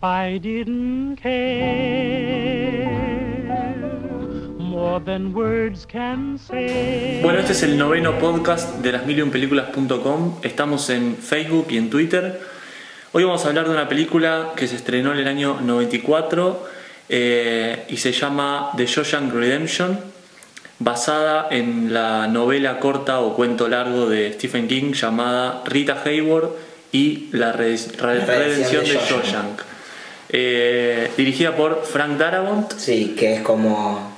I didn't care more than words can say. Bueno, este es el 9º podcast de lasmilliunpelículas.com. Estamos en Facebook y en Twitter. Hoy vamos a hablar de una película que se estrenó en el año 94 y se llama The Shawshank Redemption, basada en la novela corta o cuento largo de Stephen King llamada Rita Hayworth y la redención de Shawshank. Dirigida por Frank Darabont. Sí, que es como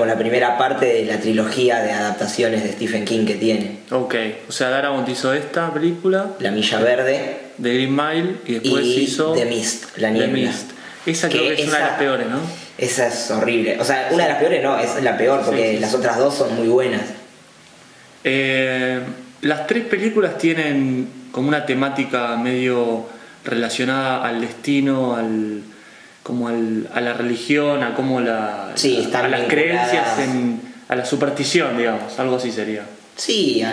la primera parte de la trilogía de adaptaciones de Stephen King que tiene. Ok, o sea, Darabont hizo esta película, La Milla Verde, The Green Mile, y después hizo The Mist, La Niebla. The Mist. Esa creo que es una de las peores, ¿no? Esa es horrible. O sea, una de las peores no, es la peor porque sí. Las otras dos son muy buenas. Las tres películas tienen como una temática medio relacionada al destino, a la religión, a cómo a las creencias, a la superstición, digamos, algo así sería. Sí,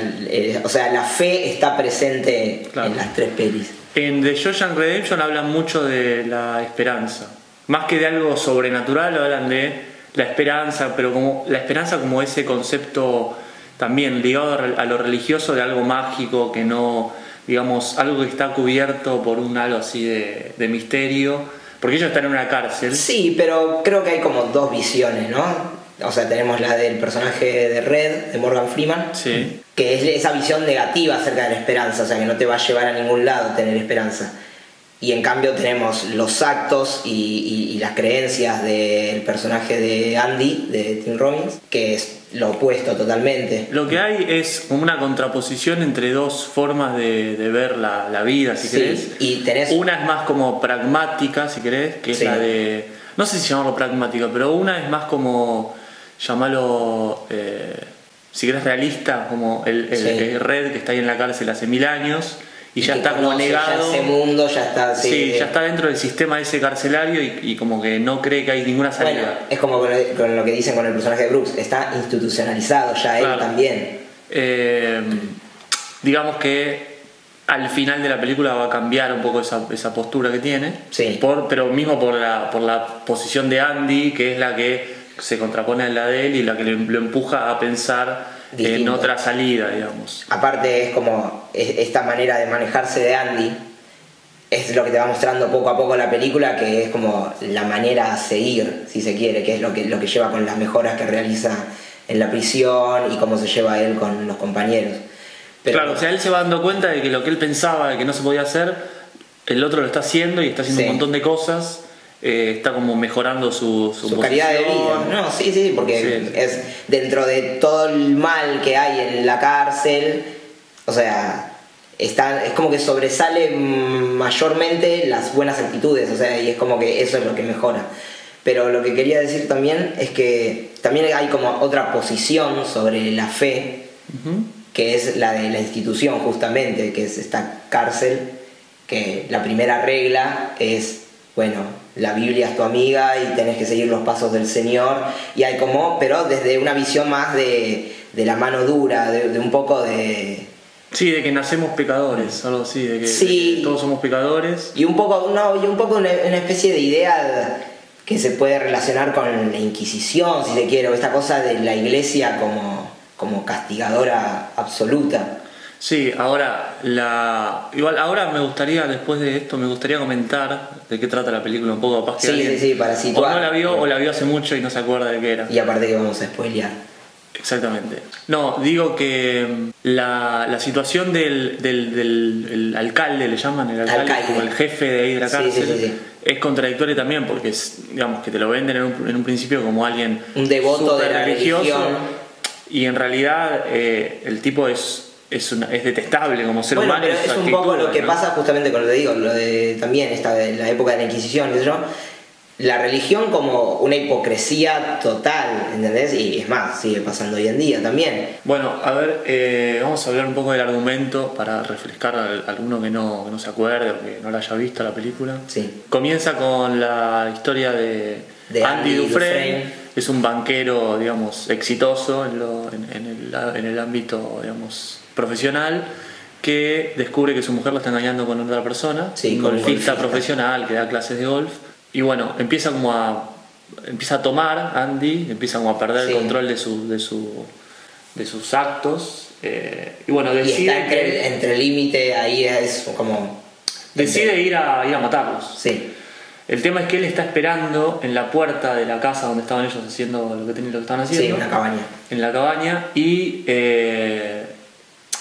o sea, la fe está presente, claro, en las tres pelis. En The Shawshank Redemption hablan mucho de la esperanza, más que de algo sobrenatural, hablan de la esperanza, pero como la esperanza como ese concepto también ligado a lo religioso, de algo mágico que no, digamos, algo que está cubierto por un halo así de misterio, porque ellos están en una cárcel. Sí, pero creo que hay como dos visiones, ¿no? O sea, tenemos la del personaje de Red, de Morgan Freeman, sí, que es esa visión negativa acerca de la esperanza, o sea, que no te va a llevar a ningún lado tener esperanza. Y en cambio tenemos los actos y las creencias del personaje de Andy, de Tim Robbins, que es lo opuesto totalmente. Lo que hay es como una contraposición entre dos formas de ver la vida, si querés. Y tenés... Una es más como pragmática, si querés, que es la de... No sé si llamarlo pragmática, pero una es más como... llamarlo... si querés realista, como el Red que está ahí en la cárcel hace 1000 años y ya está como negado. Ya ese mundo ya está... ya está dentro del sistema ese carcelario y como que no cree que hay ninguna salida. Bueno, es como con lo que dicen con el personaje de Brooks, está institucionalizado ya, claro. Él también. Digamos que al final de la película va a cambiar un poco esa postura que tiene, sí. Pero mismo por la posición de Andy, que es la que se contrapone a la de él y la que lo empuja a pensar distinto, en otra salida, digamos. Aparte es como esta manera de manejarse de Andy es lo que te va mostrando poco a poco la película, que es como la manera a seguir, si se quiere, que es lo que lleva con las mejoras que realiza en la prisión y cómo se lleva él con los compañeros. Pero, claro, o sea, él se va dando cuenta de que lo que él pensaba de que no se podía hacer, el otro lo está haciendo y está haciendo un montón de cosas. Está como mejorando su calidad de vida. No, sí, porque es dentro de todo el mal que hay en la cárcel, o sea, es como que sobresale mayormente las buenas actitudes, o sea, y es como que eso es lo que mejora. Pero lo que quería decir también es que también hay como otra posición sobre la fe, que es la de la institución justamente, que es esta cárcel, que la primera regla es, bueno, la Biblia es tu amiga y tenés que seguir los pasos del Señor, y hay como, pero desde una visión más de la mano dura, de un poco de... Sí, de que nacemos pecadores, algo así, de que todos somos pecadores. Y un poco una especie de idea que se puede relacionar con la Inquisición, si se quiere, o esta cosa de la Iglesia como castigadora absoluta. Sí, ahora me gustaría, después de esto, comentar de qué trata la película un poco, capaz que alguien para situar. O no la vio o la vio hace mucho y no se acuerda de qué era. Y aparte que vamos a spoilear. Exactamente. No, digo que la situación del alcalde, le llaman el alcalde, como el jefe de ahí de la cárcel, es contradictoria también, porque digamos que te lo venden en un principio como alguien un devoto de la religión, y en realidad el tipo es detestable como ser humano. Pero es un poco lo que pasa justamente con lo que digo, lo de también de la época de la Inquisición, qué sé yo. La religión como una hipocresía total, ¿entendés? Y es más, sigue pasando hoy en día también. Bueno, a ver, vamos a hablar un poco del argumento para refrescar a alguno que no se acuerde o que no la haya visto la película. Sí. Comienza con la historia de Andy Dufresne. Es un banquero, digamos, exitoso en el ámbito, digamos, profesional, que descubre que su mujer lo está engañando con otra persona, Sí, un con un golfista golfista. profesional que da clases de golf. Y bueno, empieza a tomar Andy, empieza como a perder Sí. el control de sus actos. Y bueno, Y decide está entre el límite, ahí es como... decide ir a matarlos. Sí, El tema es que él está esperando en la puerta de la casa donde estaban ellos haciendo lo que estaban haciendo. sí, una cabaña. En la cabaña, y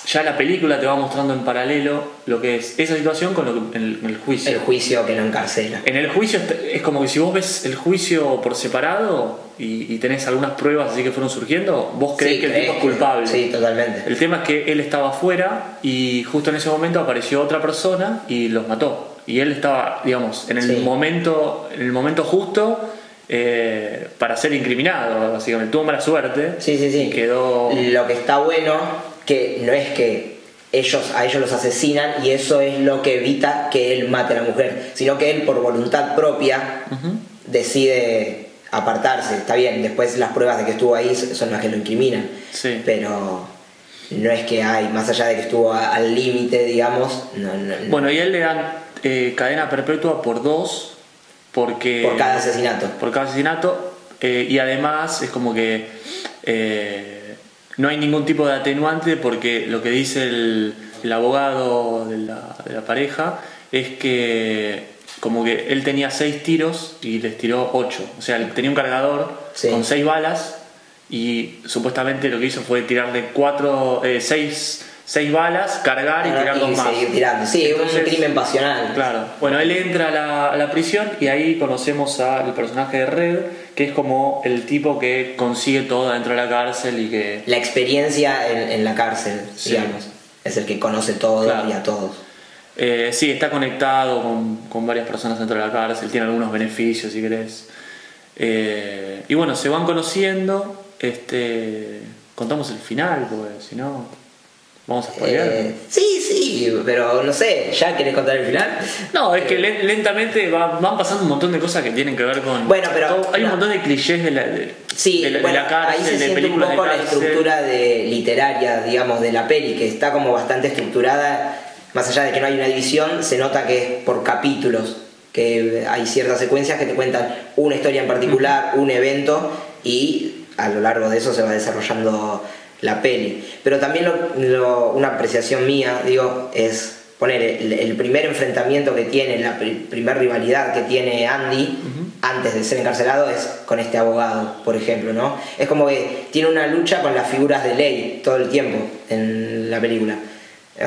ya la película te va mostrando en paralelo lo que es esa situación con lo que en el juicio. El juicio que lo encarcela. En el juicio es como que si vos ves el juicio por separado y tenés algunas pruebas así que fueron surgiendo, vos creés Sí, que el crees tipo es que- culpable. Sí, totalmente. El tema es que él estaba afuera y justo en ese momento apareció otra persona y los mató. Y él estaba, digamos, en el Sí. momento justo para ser incriminado, básicamente. Tuvo mala suerte. Sí, sí, sí. Y quedó... Lo que está bueno, que no es que a ellos los asesinan y eso es lo que evita que él mate a la mujer, sino que él por voluntad propia decide apartarse. Está bien, después las pruebas de que estuvo ahí son las que lo incriminan. Sí. Pero no es que hay, más allá de que estuvo al límite, digamos, no. Bueno, y a él le dan cadena perpetua por 2, porque... Por cada asesinato. Por cada asesinato, y además es como que no hay ningún tipo de atenuante, porque lo que dice el abogado de la pareja es que como que él tenía 6 tiros y les tiró 8. O sea, él tenía un cargador Sí. con 6 balas y supuestamente lo que hizo fue tirarle 6 balas, cargar y tirar 2 más. seguir tirando. Sí, Entonces, un crimen pasional. Claro. Bueno, él entra a la prisión y ahí conocemos al personaje de Red, que es como el tipo que consigue todo dentro de la cárcel y que... La experiencia en la cárcel, Sí. digamos. Es el que conoce todo Claro. y a todos. sí, está conectado con varias personas dentro de la cárcel, tiene algunos beneficios si querés. Y bueno, se van conociendo. Contamos el final, porque si no, vamos a spoilear. Sí, pero no sé, ¿ya querés contar el final? No, es que lentamente van pasando un montón de cosas que tienen que ver con... Bueno, pero- hay un montón de clichés de la cárcel, ahí se de siente un películas de poco la cárcel. estructura literaria, digamos, de la peli, que está como bastante estructurada, más allá de que no hay una división, se nota que es por capítulos, que hay ciertas secuencias que te cuentan una historia en particular, un evento, y a lo largo de eso se va desarrollando la peli. Pero también una apreciación mía, digo, es poner el primer enfrentamiento que tiene, la primer rivalidad que tiene Andy antes de ser encarcelado es con este abogado, por ejemplo, ¿no? Es como que tiene una lucha con las figuras de ley todo el tiempo en la película.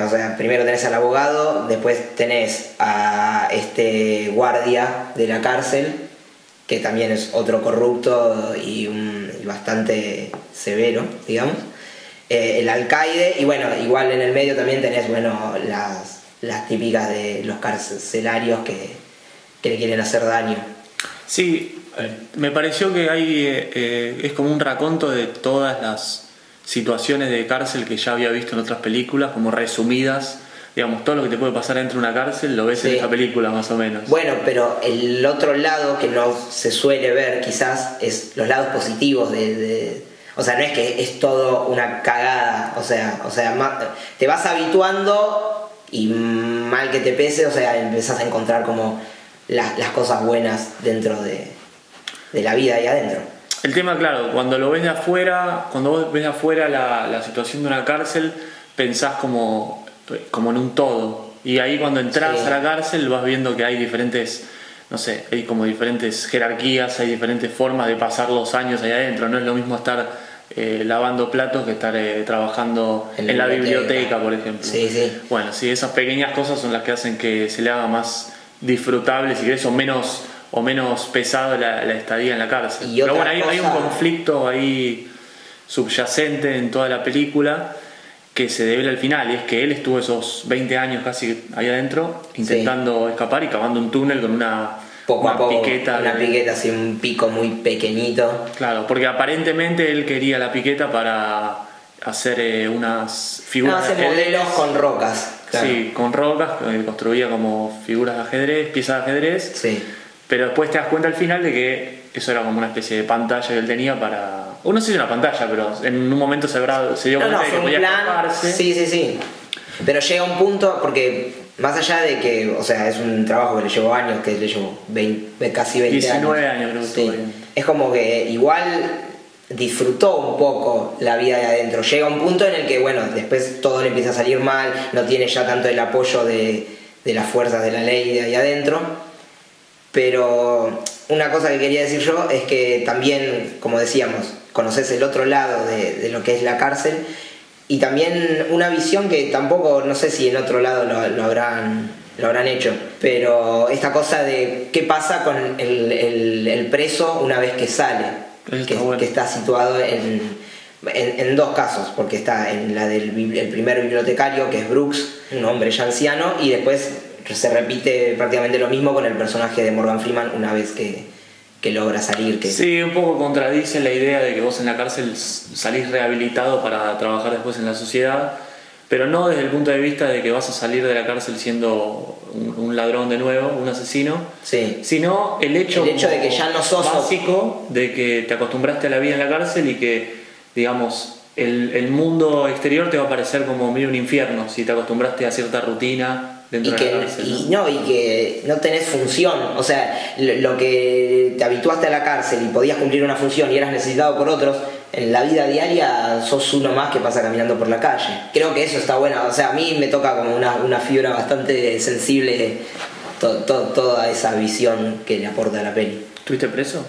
O sea, primero tenés al abogado, después tenés a este guardia de la cárcel, que también es otro corrupto y bastante severo, digamos. El alcaide, y bueno, igual en el medio también tenés, bueno, las típicas de los carcelarios que le quieren hacer daño. Sí, me pareció que es como un raconto de todas las situaciones de cárcel que ya había visto en otras películas, como resumidas. Digamos, todo lo que te puede pasar dentro de una cárcel lo ves en Sí. esta película, más o menos. Bueno, pero el otro lado que no se suele ver quizás es los lados positivos o sea, no es que es todo una cagada, o sea, te vas habituando y mal que te pese, o sea, empezás a encontrar como las cosas buenas dentro de la vida ahí adentro. El tema, claro, cuando vos ves de afuera la situación de una cárcel, pensás como en un todo. Y ahí cuando entras Sí. a la cárcel vas viendo que hay diferentes, no sé, hay como diferentes jerarquías, hay diferentes formas de pasar los años ahí adentro. No es lo mismo estar lavando platos que estar trabajando en la biblioteca, por ejemplo. Sí, sí. Bueno, sí, esas pequeñas cosas son las que hacen que se le haga más disfrutable, si querés, o menos pesado la estadía en la cárcel. Y Pero otra bueno, hay un cosa- conflicto ahí subyacente en toda la película que se devela al final, y es que él estuvo esos 20 años casi ahí adentro intentando escapar y cavando un túnel con una Poco a poco, piqueta. una piqueta así, un pico muy pequeñito. Claro, porque aparentemente él quería la piqueta para hacer unas figuras Hace de ajedrez. modelos con rocas. Claro. Sí, con rocas, construía como figuras de ajedrez, piezas de ajedrez. Sí. Pero después te das cuenta al final de que eso era como una especie de pantalla que él tenía para... O no sé si era una pantalla, pero en un momento se dio cuenta de que fue un podía plan. escaparse. Sí. Pero llega un punto, porque más allá de que, o sea, es un trabajo que le llevó años, que le llevó casi 20 19 años creo que sí. estuvo bien. Es como que igual disfrutó un poco la vida de adentro. Llega un punto en el que, bueno, después todo le empieza a salir mal, no tiene ya tanto el apoyo de las fuerzas de la ley de ahí adentro. Pero una cosa que quería decir yo es que también, como decíamos, conoces el otro lado de lo que es la cárcel, y también una visión que tampoco, no sé si en otro lado lo habrán hecho, pero esta cosa de qué pasa con el preso una vez que sale, que está situado en dos casos, porque está en la del el primer bibliotecario, que es Brooks, un hombre ya anciano, y después se repite prácticamente lo mismo con el personaje de Morgan Freeman una vez que logra salir. Sí, un poco contradice la idea de que vos en la cárcel salís rehabilitado para trabajar después en la sociedad, pero no desde el punto de vista de que vas a salir de la cárcel siendo un ladrón de nuevo, un asesino, sí, sino el hecho de que ya no sos básico de que te acostumbraste a la vida en la cárcel y que, digamos, el mundo exterior te va a parecer como medio un infierno si te acostumbraste a cierta rutina dentro de la cárcel, ¿no? Y que no tenés función, o sea, lo que te habituaste a la cárcel y podías cumplir una función y eras necesitado por otros, en la vida diaria sos uno más que pasa caminando por la calle. Creo que eso está bueno, o sea, a mí me toca como una fibra bastante sensible toda esa visión que le aporta la peli. ¿Estuviste preso?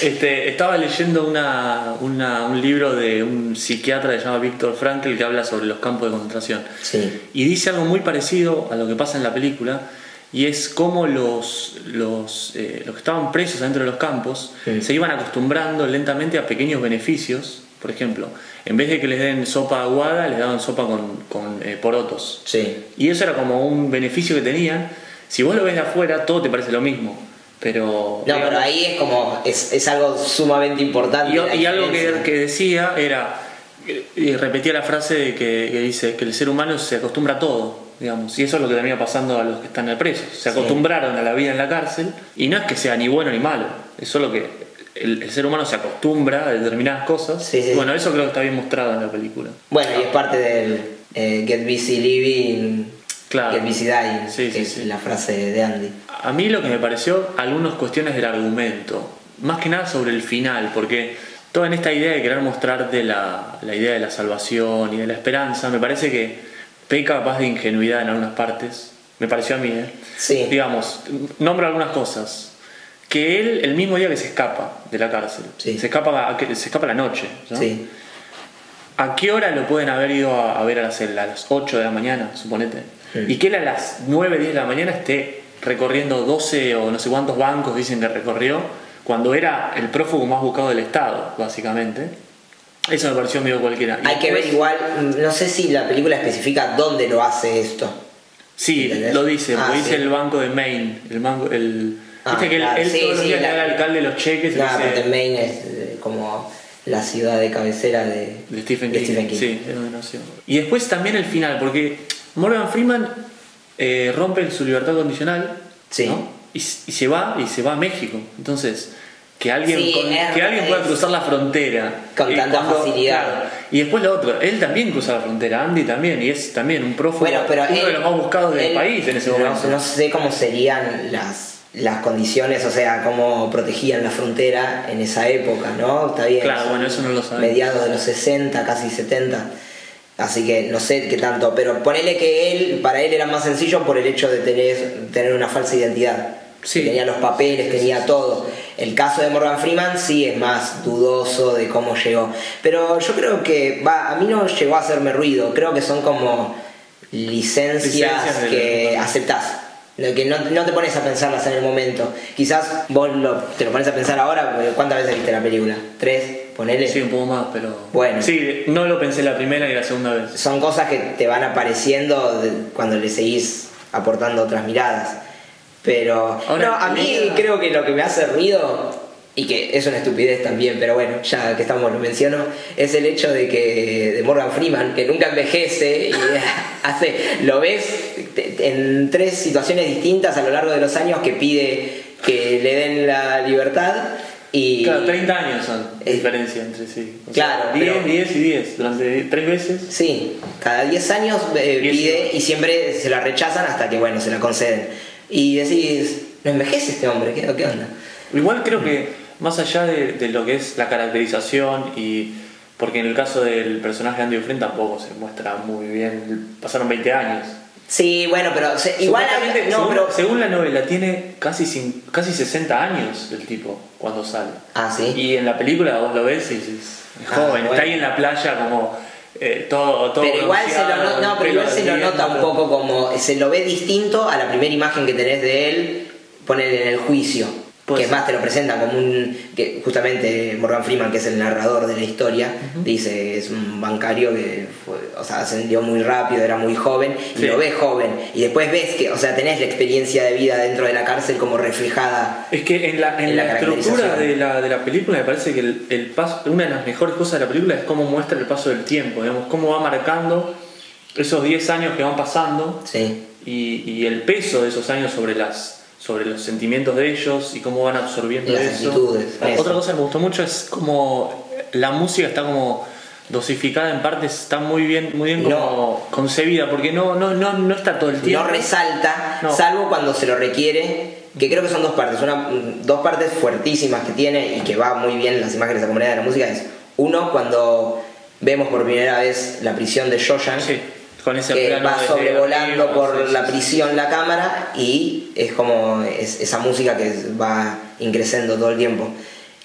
Estaba leyendo un libro de un psiquiatra que se llama Viktor Frankl, que habla sobre los campos de concentración. Sí. Y dice algo muy parecido a lo que pasa en la película, y es cómo los que estaban presos dentro de los campos se iban acostumbrando lentamente a pequeños beneficios. Por ejemplo, en vez de que les den sopa aguada, les daban sopa con porotos. Sí. Y eso era como un beneficio que tenían. Si vos lo ves de afuera, todo te parece lo mismo. Pero, no, pero ahí es como, es algo sumamente importante. Y algo que decía era, y repetía la frase de que dice que el ser humano se acostumbra a todo, digamos, y eso es lo que termina pasando a los que están presos. Se acostumbraron a la vida en la cárcel, y no es que sea ni bueno ni malo, es solo que el ser humano se acostumbra a determinadas cosas. Sí. Bueno, eso creo que está bien mostrado en la película. Bueno, y es parte del Get Busy Living, claro. Get Busy Dying, que es la frase de Andy. A mí lo que me pareció, algunas cuestiones del argumento, más que nada sobre el final, porque toda en esta idea de querer mostrarte la idea de la salvación y de la esperanza, me parece que peca capaz de ingenuidad en algunas partes, me pareció a mí, Sí. Digamos, nombro algunas cosas, que él, el mismo día que se escapa de la cárcel, sí. se escapa a la noche, ¿no? Sí. ¿A qué hora lo pueden haber ido a ver a la celda? A las 8 de la mañana, suponete. Y que él a las 9, 10 de la mañana esté recorriendo 12 o no sé cuántos bancos dicen que recorrió, cuando era el prófugo más buscado del Estado, básicamente. Eso me pareció medio cualquiera. Hay que ver igual, no sé si la película especifica dónde lo hace esto. Sí, ¿entendés? lo dice, porque sí. dice el banco de Maine. Viste que claro, él todos los días le da al alcalde los cheques. Nada, dice, porque Maine es como la ciudad de cabecera de Stephen King. Sí, es donde nació. Y después también el final, porque Morgan Freeman rompe su libertad condicional, sí. ¿no? y se va a México. Entonces, que alguien pueda cruzar la frontera con tanta facilidad. Claro. Y después lo otro, él también cruza la frontera, Andy también, y es también un prófugo, bueno, pero uno de los más buscados del país en ese momento. No sé cómo serían las condiciones, o sea, cómo protegían la frontera en esa época, ¿no? Está bien. Claro, bueno, eso no lo sabemos. Mediados de los 60, casi 70. Así que no sé qué tanto, pero ponele que para él era más sencillo por el hecho de tener una falsa identidad. Sí. Tenía los papeles, tenía todo. El caso de Morgan Freeman sí es más dudoso de cómo llegó. Pero yo creo que, a mí no llegó a hacerme ruido. Creo que son como licencias que aceptás. Que no te pones a pensarlas en el momento. Quizás vos te lo pones a pensar ahora, porque ¿cuántas veces viste la película? ¿3? Ponele. Sí, un poco más, pero... Bueno. Sí, no lo pensé la primera y la segunda vez. Son cosas que te van apareciendo cuando le seguís aportando otras miradas. Pero ahora, no, a mí creo que lo que me hace ruido, y que es una estupidez también, pero bueno, ya que estamos lo menciono, es el hecho de Morgan Freeman, que nunca envejece y lo ves en 3 situaciones distintas a lo largo de los años que pide que le den la libertad, Y, Claro, 30 años son diferencia entre sí. O claro, sea, 10, pero- 10 y 10, durante 3 veces. Sí, cada 10 años pide y siempre se la rechazan hasta que, bueno, se la conceden. Y decís, ¿no envejece este hombre? ¿Qué onda? Igual creo que más allá de lo que es la caracterización y... Porque en el caso del personaje de Andy Dufresne tampoco se muestra muy bien. Pasaron 20 años. Sí, bueno, pero igual Supuestamente, no, según, pero según la novela, tiene casi 60 años el tipo cuando sale. ah, sí. Y en la película vos lo ves y es joven, bueno. está ahí en la playa como todo Pero igual se lo, bronceado, no, pero pelo igual se lo ardiendo. nota un poco como se lo ve distinto a la primera imagen que tenés de él, poner en el juicio. Puede Que es ser. más te lo presentan como que justamente Morgan Freeman, que es el narrador de la historia, dice es un bancario que ascendió muy rápido, era muy joven, y Sí. lo ves joven, y después ves que, o sea, tenés la experiencia de vida dentro de la cárcel como reflejada. Es que en la estructura de la película me parece que el paso, una de las mejores cosas de la película es cómo muestra el paso del tiempo, digamos, cómo va marcando esos 10 años que van pasando Sí. y el peso de esos años sobre los sentimientos de ellos y cómo van absorbiendo Las eso. actitudes, eso. Otra cosa que me gustó mucho es como la música está como dosificada en partes, está muy bien como concebida, porque no está todo el tiempo. No resalta, No. salvo cuando se lo requiere, que creo que son dos partes. Dos partes fuertísimas que tiene y que va muy bien las imágenes acompañadas de la música es, uno, cuando vemos por primera vez la prisión de Shoshan, Sí, con ese que plano va desde sobrevolando arriba, por sí, la sí, prisión la cámara y es como esa música que va increciendo todo el tiempo.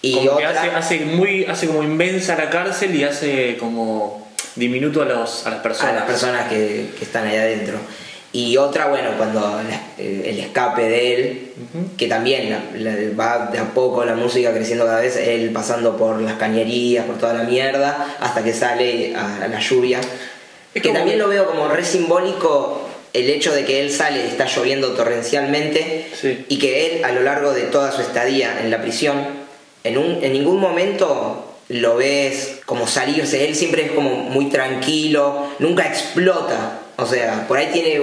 Y como que otra, hace como inmensa la cárcel y hace como diminuto a las personas. a las personas que están ahí adentro. Y otra, bueno, cuando el escape de él, que también va de a poco la música creciendo cada vez, él pasando por las cañerías, por toda la mierda, hasta que sale a la lluvia. Es Que como también que- lo veo como re simbólico el hecho de que él sale y está lloviendo torrencialmente Sí. y que él a lo largo de toda su estadía en la prisión, en ningún momento lo ves como salirse, él siempre es como muy tranquilo, nunca explota, o sea, por ahí tiene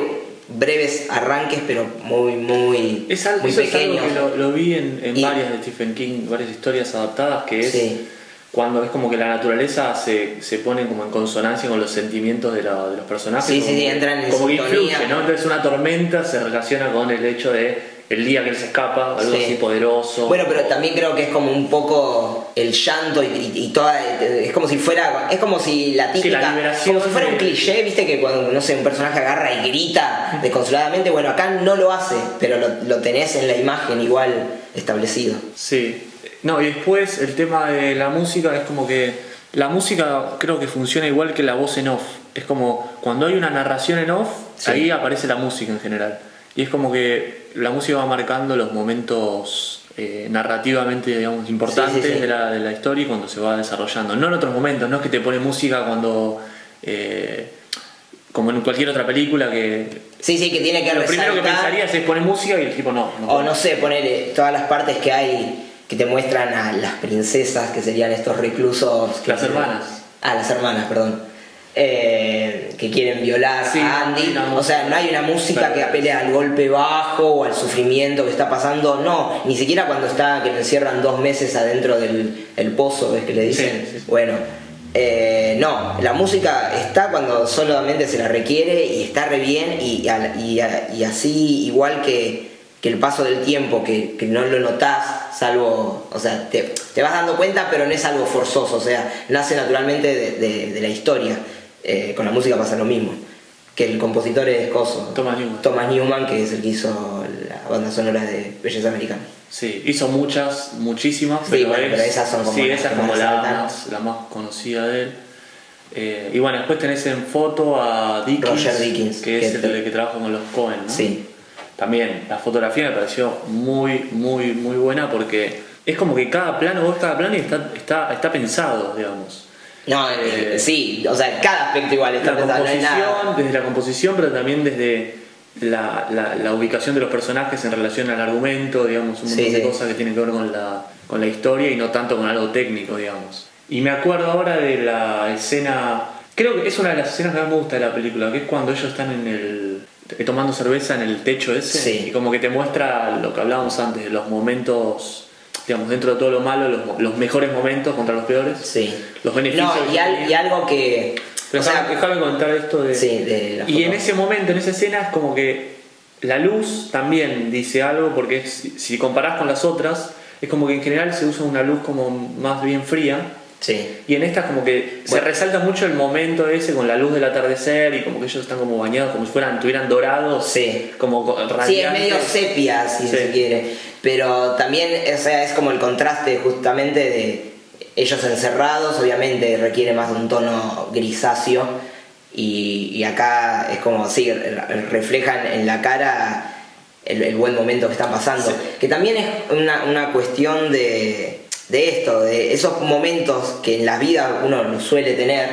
breves arranques pero muy Eso es algo pequeños. que lo vi en Y- varias de Stephen King, varias historias adaptadas, que es Sí. cuando es como que la naturaleza se pone como en consonancia con los sentimientos de los personajes. Sí, como sí, que- entran en como que sintonía. influye, ¿no? Entonces una tormenta se relaciona con el hecho de el día que él se escapa, algo Sí. así poderoso. Bueno, pero también creo que es como un poco el llanto y toda. Es como si fuera. Es como si la típica. la liberación como si fuera un de- cliché, viste, que cuando, no sé, un personaje agarra y grita desconsoladamente. Bueno, acá no lo hace, pero lo tenés en la imagen igual establecido. Sí. No, y después el tema de la música es como que la música creo que funciona igual que la voz en off. Es como cuando hay una narración en off, Sí. ahí aparece la música en general. Y es como que la música va marcando los momentos narrativamente, digamos, importantes Sí, sí, sí. De la historia y cuando se va desarrollando. No en otros momentos, no es que te pone música cuando... como en cualquier otra película que... Sí, sí, que tiene que Lo primero que resaltar. pensarías es poner música y el tipo no. O no sé, poner todas las partes que hay que te muestran a las princesas, que serían estos reclusos. Las hermanas. Ah, las hermanas, perdón. Que quieren violar Sí, a no hay Andy. una O sea, no hay una música que música. apele al golpe bajo o al sufrimiento que está pasando. No, ni siquiera cuando está que lo encierran 2 meses adentro del el pozo, ¿ves que le dicen? Sí, sí. Bueno. No, la música está cuando solamente se la requiere y está re bien y así igual que el paso del tiempo que no lo notás, salvo, o sea, te vas dando cuenta pero no es algo forzoso, o sea, nace naturalmente de la historia. Con la música pasa lo mismo, que el compositor es coso, Thomas Newman. que es el que hizo la banda sonora de Belleza Americana. Sí, hizo muchísimas, Sí, bueno, pero esas son como sí, las esa es que como más la saltan. más conocida de él. Y bueno, después tenés en foto a Dickens, Roger Dickens, que es que el que trabaja con los Coen, ¿no? Sí. También la fotografía me pareció muy buena porque es como que cada plano está pensado, digamos. No, sí, o sea, cada aspecto igual está La pensado, no hay nada. composición, desde la composición, pero también desde la ubicación de los personajes en relación al argumento, digamos, un montón Sí, de sí. cosas que tienen que ver con la historia y no tanto con algo técnico, digamos. Y me acuerdo ahora de la escena, creo que es una de las escenas que más me gusta de la película, que es cuando ellos están tomando cerveza en el techo ese, Sí. y como que te muestra lo que hablábamos antes, de los momentos digamos, dentro de todo lo malo, los mejores momentos contra los peores. Sí. Los beneficios. No, y algo que... Pero déjame contar esto de... Sí, de la foto. Y en ese momento, en esa escena, es como que la luz también dice algo, porque si comparás con las otras, es como que en general se usa una luz como más bien fría. Sí. Y en esta como que se resalta mucho el momento ese con la luz del atardecer y como que ellos están como bañados como si estuvieran dorados. Sí. Como radiantes. Sí, es medio sepia, si se quiere. Pero también, o sea, es como el contraste justamente de ellos encerrados, obviamente requiere más de un tono grisáceo. Y acá es como, sí, reflejan en la cara el buen momento que están pasando. Sí. Que también es una cuestión de esto, de esos momentos que en la vida uno los suele tener,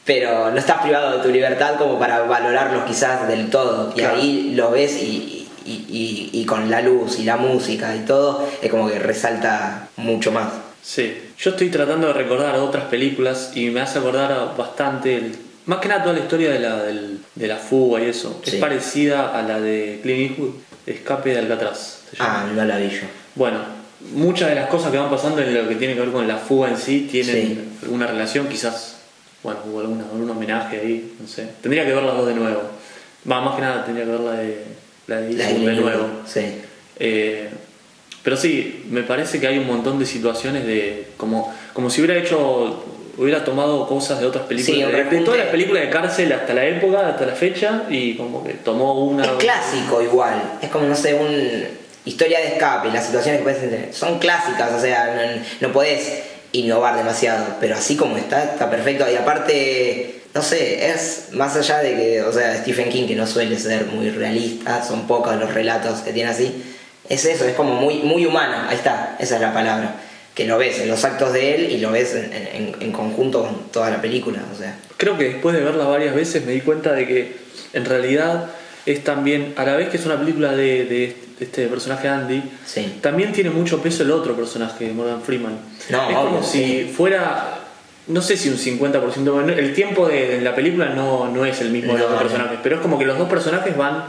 pero no estás privado de tu libertad como para valorarlos quizás del todo. Y claro, ahí lo ves y con la luz y la música y todo, es como que resalta mucho más. Sí, yo estoy tratando de recordar otras películas y me hace acordar bastante, más que nada toda la historia de la fuga y eso. Sí. Es parecida a la de Clint Eastwood, Escape de Alcatraz. No la vi yo. Bueno, muchas de las cosas que van pasando en lo que tiene que ver con la fuga en sí tienen alguna relación, quizás, bueno, hubo algún homenaje ahí, no sé. Tendría que ver las dos de nuevo. Más que nada tendría que ver la de nuevo. Sí. Pero sí, me parece que hay un montón de situaciones de como si hubiera tomado cosas de otras películas, de todas las películas de cárcel hasta la época, hasta la fecha, y como que tomó una... Es clásico igual, es como, no sé, historia de escape, las situaciones que puedes tener son clásicas, o sea, no podés innovar demasiado, pero así como está perfecto. Y aparte, no sé, es más allá de que, o sea, Stephen King, que no suele ser muy realista, son pocos los relatos que tiene así, es eso, es como muy humana, ahí está, esa es la palabra, que lo ves en los actos de él y lo ves en conjunto con toda la película, o sea. Creo que después de verla varias veces me di cuenta de que en realidad es también, a la vez que es una película de este personaje Andy, sí, también tiene mucho peso el otro personaje, Morgan Freeman. No, es como si fuera, no sé si un 50%, el tiempo de la película no es el mismo de los dos personajes, pero es como que los dos personajes van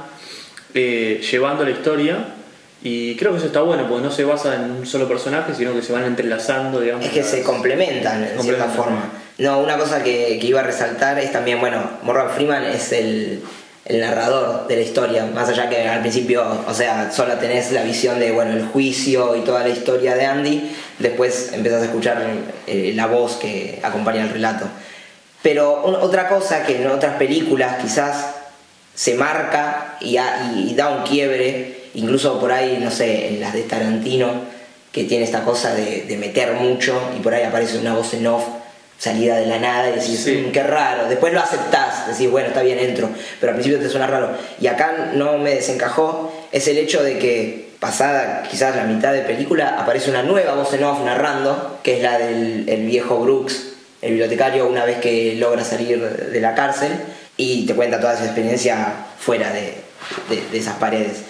llevando la historia. Y creo que eso está bueno, porque no se basa en un solo personaje, sino que se van entrelazando, digamos. Es que se complementan en cierta forma. No, una cosa que iba a resaltar es también, bueno, Morgan Freeman es el narrador de la historia, más allá que al principio, o sea, solo tenés la visión de, bueno, el juicio y toda la historia de Andy, después empezás a escuchar la voz que acompaña el relato. Pero otra cosa que en otras películas quizás se marca y da un quiebre, incluso por ahí, no sé, en las de Tarantino, que tiene esta cosa de meter mucho y por ahí aparece una voz en off salida de la nada y decís, sí, qué raro. Después lo aceptás, decís, bueno, está bien, entro, pero al principio te suena raro. Y acá no me desencajó, es el hecho de que pasada quizás la mitad de película aparece una nueva voz en off narrando, que es la del viejo Brooks, el bibliotecario, una vez que logra salir de la cárcel, y te cuenta toda su experiencia fuera de esas paredes.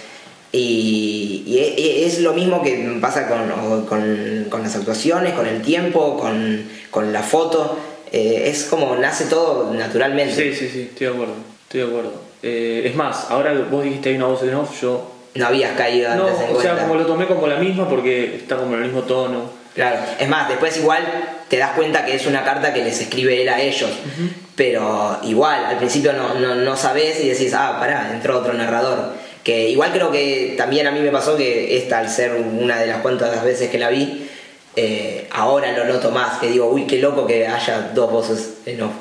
Y es lo mismo que pasa con las actuaciones, con el tiempo, con la foto. Es como nace todo naturalmente. Sí, estoy de acuerdo. Es más, ahora vos dijiste hay una voz en off, yo... No habías caído antes en cuenta. O sea, como lo tomé como la misma porque está como en el mismo tono. Claro, es más, después igual te das cuenta que es una carta que les escribe él a ellos. Uh-huh. Pero igual, al principio no sabés y decís, pará, entró otro narrador. Que igual creo que también a mí me pasó que esta, al ser una de las cuantas veces que la vi, ahora lo noto más, que digo, uy, qué loco que haya dos voces en off.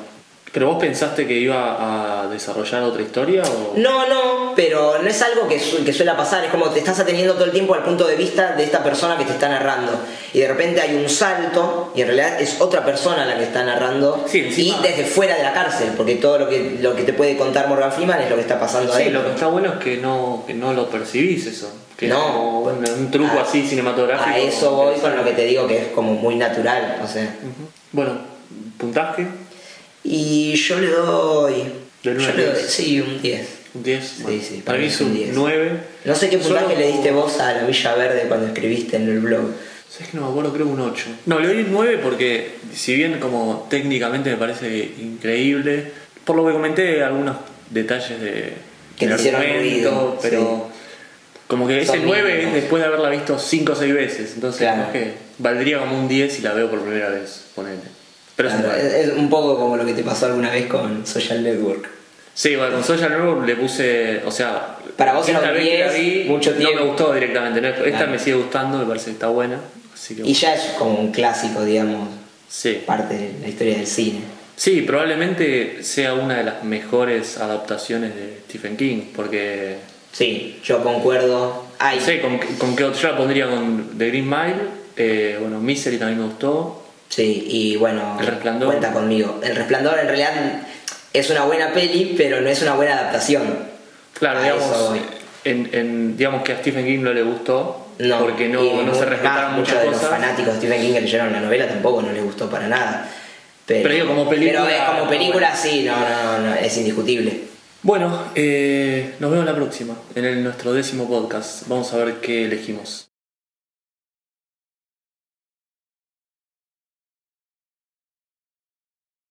¿Pero vos pensaste que iba a desarrollar otra historia? ¿O? No, pero no es algo que suele pasar, es como te estás ateniendo todo el tiempo al punto de vista de esta persona que te está narrando y de repente hay un salto y en realidad es otra persona la que está narrando, sí, y desde fuera de la cárcel, porque todo lo que te puede contar Morgan Freeman es lo que está pasando ahí. Sí, lo que está bueno es que no lo percibís eso, que no, es como un truco así cinematográfico. A eso voy con lo que te digo, que es como muy natural, o sea. Uh-huh. Bueno, puntaje. Y yo le doy... ¿De 9? Sí, un 10. ¿Un 10? Bueno, sí, para mí es un 9. No sé qué puntaje le diste vos a La Villa Verde cuando escribiste en el blog. ¿Sabes que no me acuerdo? Creo un 8. No, le doy un 9 porque si bien como técnicamente me parece increíble, por lo que comenté algunos detalles que del hicieron argumento, ruido, pero... Sí. Como que ese Son 9 es mínimos. después de haberla visto 5 o 6 veces. Entonces, Claro. como que valdría como un 10 si la veo por primera vez, ponele. Pero es un Claro, 9. es un poco como lo que te pasó alguna vez con Social Network. Sí, bueno, con Social Network le puse, o sea, Para vos era esta un vez que la 10, vi, mucho no tiempo. me gustó directamente. ¿No? Esta Claro. me sigue gustando, me parece que está buena. Así que, Y ya es como un clásico, digamos, sí. parte de la historia del cine. Sí, probablemente sea una de las mejores adaptaciones de Stephen King, porque Sí, yo concuerdo. Ay, no sé, con qué otro, yo la pondría con The Green Mile, bueno, Misery también me gustó. sí, y bueno, El Resplandor. cuenta conmigo. El Resplandor en realidad es una buena peli, pero no es una buena adaptación. Claro, A digamos, eso voy. digamos que a Stephen King no le gustó, No, porque y no se respetaron muchos muchas de los cosas. fanáticos de Stephen King que leyeron la novela tampoco no les gustó para nada. Pero digo, como película- Pero como película bueno. sí, no, es indiscutible. Bueno, nos vemos la próxima, en nuestro 10º podcast. Vamos a ver qué elegimos.